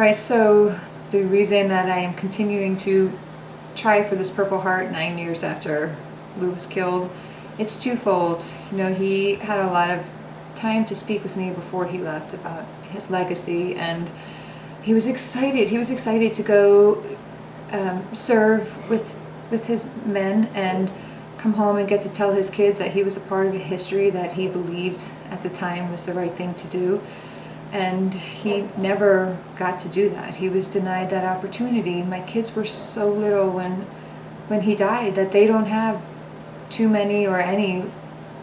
Alright, so the reason that I am continuing to try for this Purple Heart 9 years after Lou was killed, it's twofold. He had a lot of time to speak with me before he left about his legacy, and he was excited. He was excited to go serve with his men and come home and get to tell his kids that he was a part of a history that he believed at the time was the right thing to do. And he never got to do that. He was denied that opportunity. My kids were so little when he died that they don't have too many or any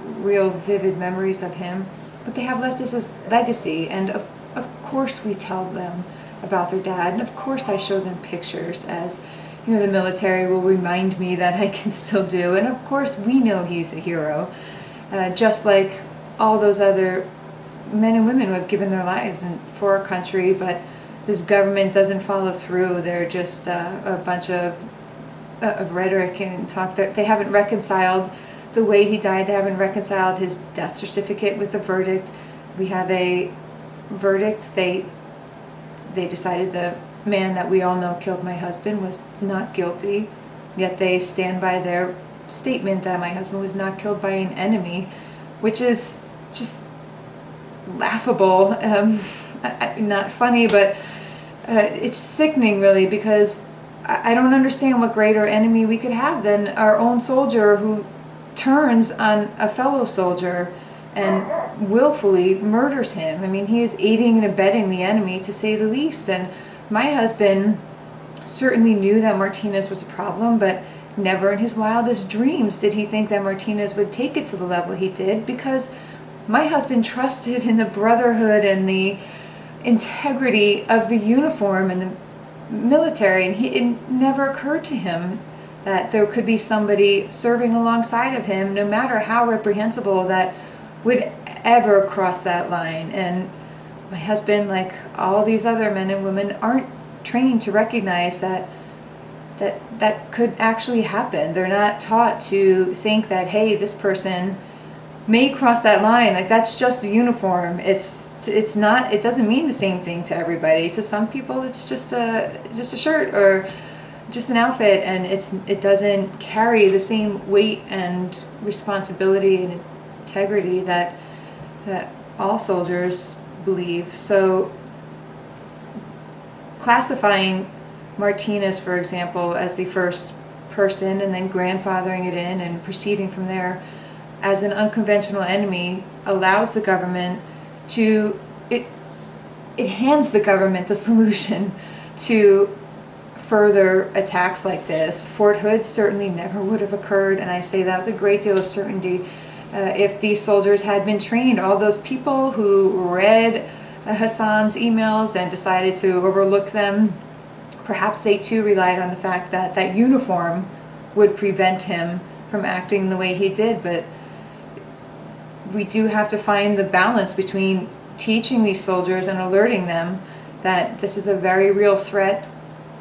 real vivid memories of him, but they have left us his legacy. And of course we tell them about their dad, and of course I show them pictures, as the military will remind me that I can still do. And of course we know he's a hero, just like all those other men and women who have given their lives for our country, but this government doesn't follow through. They're just a bunch of rhetoric and talk. That they haven't reconciled the way he died. They haven't reconciled his death certificate with the verdict. We have a verdict. They decided the man that we all know killed my husband was not guilty, yet they stand by their statement that my husband was not killed by an enemy, which is just laughable. Not funny, but it's sickening, really, because I don't understand what greater enemy we could have than our own soldier who turns on a fellow soldier and willfully murders him. I mean, he is aiding and abetting the enemy, to say the least. And my husband certainly knew that Martinez was a problem, but never in his wildest dreams did he think that Martinez would take it to the level he did, because my husband trusted in the brotherhood and the integrity of the uniform and the military, and it never occurred to him that there could be somebody serving alongside of him, no matter how reprehensible, that would ever cross that line. And my husband, like all these other men and women, aren't trained to recognize that could actually happen. They're not taught to think that, hey, this person may cross that line. Like, that's just a uniform. It's not. It doesn't mean the same thing to everybody. To some people, it's just a shirt or just an outfit, and it doesn't carry the same weight and responsibility and integrity that all soldiers believe. So, classifying Martinez, for example, as the first person, and then grandfathering it in and proceeding from there as an unconventional enemy, allows the government to, it hands the government the solution to further attacks like this. Fort Hood certainly never would have occurred, and I say that with a great deal of certainty, if these soldiers had been trained. All those people who read Hassan's emails and decided to overlook them, perhaps they too relied on the fact that that uniform would prevent him from acting the way he did. But we do have to find the balance between teaching these soldiers and alerting them that this is a very real threat,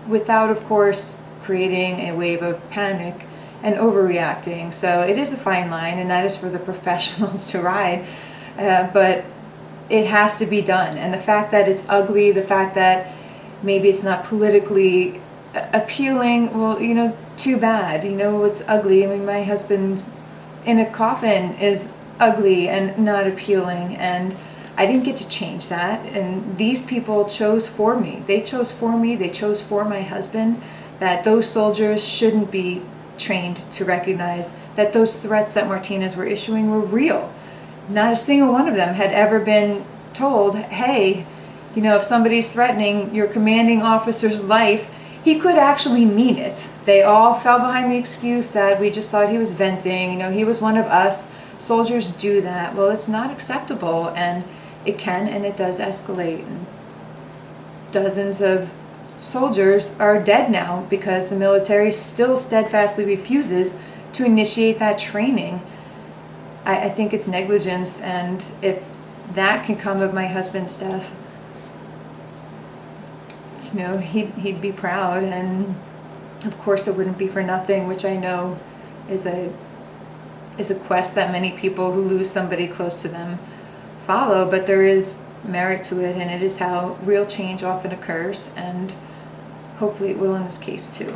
without, of course, creating a wave of panic and overreacting. So it is a fine line, and that is for the professionals to ride, but it has to be done. And the fact that it's ugly, the fact that maybe it's not politically appealing, well, too bad. It's ugly. I mean, my husband's in a coffin is ugly and not appealing, and I didn't get to change that. And these people chose for me. They chose for me. They chose for my husband, that those soldiers shouldn't be trained to recognize that those threats that Martinez were issuing were real. Not a single one of them had ever been told, hey, if somebody's threatening your commanding officer's life, he could actually mean it. They all fell behind the excuse that we just thought he was venting, he was one of us. Soldiers do that. Well, it's not acceptable, and it can and it does escalate. And dozens of soldiers are dead now because the military still steadfastly refuses to initiate that training. I think it's negligence, and if that can come of my husband's death, he'd be proud. And of course it wouldn't be for nothing, which I know is a quest that many people who lose somebody close to them follow. But there is merit to it, and it is how real change often occurs, and hopefully it will in this case too.